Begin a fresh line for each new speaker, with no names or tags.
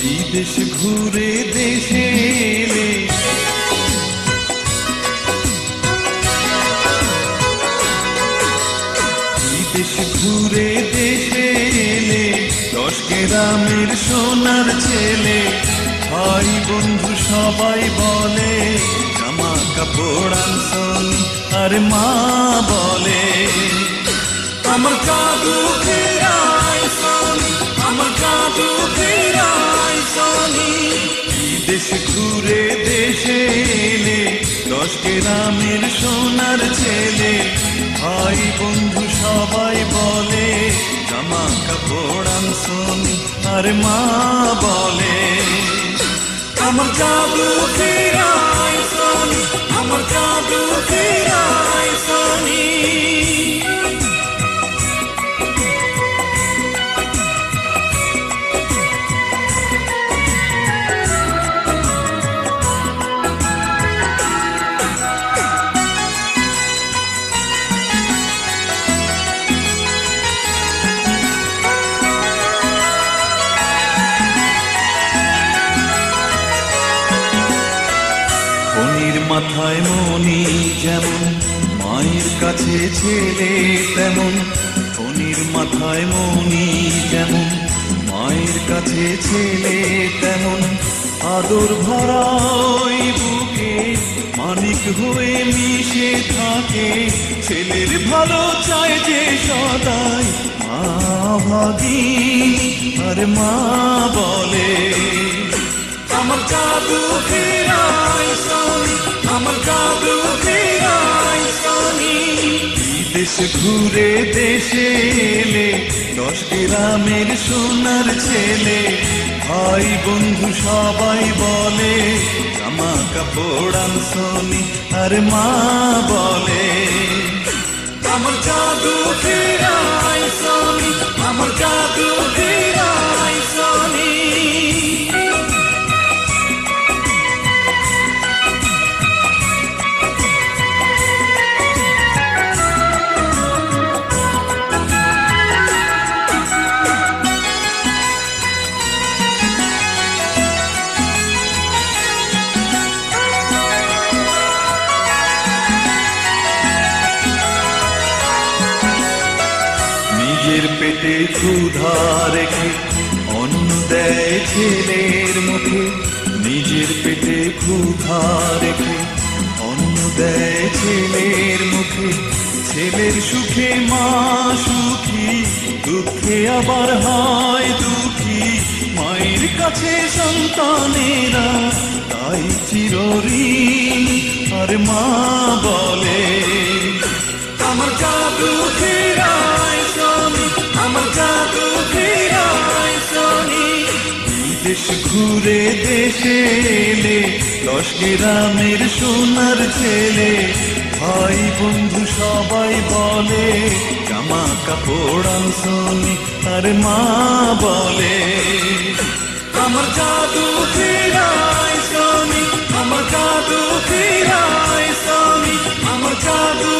বিদেশ ঘুরে দেশে এলে বিদেশ ঘুরে দেশে এলে 10 গ্রামের সোনার ছেলে ভাই বন্ধু সবাই বলে জামা কাপড় আনছনি আর মা বলে আমার জাদু ফেরাই সনি আমার জাদু ফেরাই সনি বিদেশ ঘুরে দেশে এলে 10 গ্রামের সোনার ছেলে ভাই বন্ধু সবাই বলে জামা কাপড় আনছনি আর মা বলে আমার জাদু ফেরাই সনি আমার জাদু ফেরাই সনি ফণির মাথায় মনি যেমন মায়ের কাছে ছেলে তেমন ফণির মাথায় মনি যেমন মায়ের কাছে ছেলে তেমন আদর ভরা ওই বুকে মানিক হয়ে মিশে থাকে ছেলের ভালো চায় যে সদাই মা ভাগিনী আর মা বলে আমার জাদু ফেরাই সনি আমার জাদু ফেরাই সনি বিদেশ ঘুরে দেশে এলে 10 গ্রামের সোনার ছেলে ভাই বন্ধু সবাই বলে জামা কাপড় আনছনি আর মা বলে আমার জাদু ফেরাই সনি আমার জাদু ফেরাই সনি নিজের পেটে ক্ষুধা রেখে অন্ন দেয় ছেলের মুখে নিজের পেটে ক্ষুধা রেখে অন্ন দেয় ছেলের মুখে ছেলের সুখে মা সুখী দুঃখে আবার হয় দুঃখী মায়ের কাছে সন্তানেরা তাই চিরঋণ আর মা বলে আমার জাদু ফেরাই সনি আমার জাদু ফেরাই সনি বিদেশ ঘুরে দেশে এলে 10 গ্রামের সোনার ছেলে ভাই বন্ধু সবাই বলে জামা কাপড় আনছনি আর মা বলে আমার জাদু ফেরাই সনি আমার জাদু ফেরাই সনি আমার জাদু